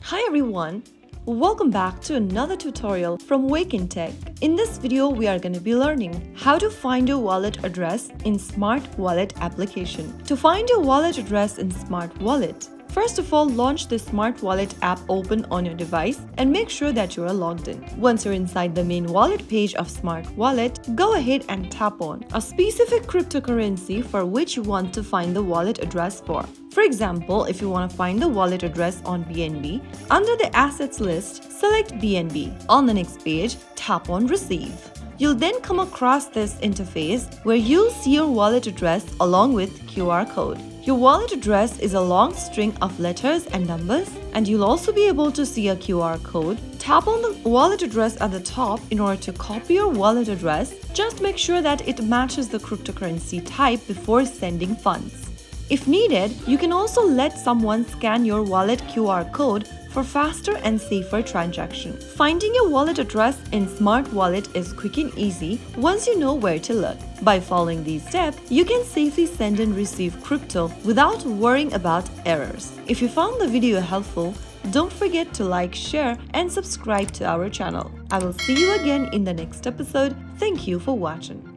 Hi everyone! Welcome back to another tutorial from Wake&Tech. In this video, we are going to be learning how to find your wallet address in Smart Wallet application. To find your wallet address in Smart Wallet, first of all, launch the Smart Wallet app open on your device and make sure that you are logged in. Once you're inside the main wallet page of Smart Wallet, go ahead and tap on a specific cryptocurrency for which you want to find the wallet address for. For example, if you want to find the wallet address on BNB, under the assets list, select BNB. On the next page, tap on Receive. You'll then come across this interface where you'll see your wallet address along with QR code. Your wallet address is a long string of letters and numbers, and you'll also be able to see a QR code. Tap on the wallet address at the top in order to copy your wallet address. Just make sure that it matches the cryptocurrency type before sending funds. If needed, you can also let someone scan your wallet QR code for faster and safer transaction. Finding your wallet address in Smart Wallet is quick and easy once you know where to look. By following these steps, you can safely send and receive crypto without worrying about errors. If you found the video helpful, don't forget to like, share, and subscribe to our channel. I will see you again in the next episode. Thank you for watching.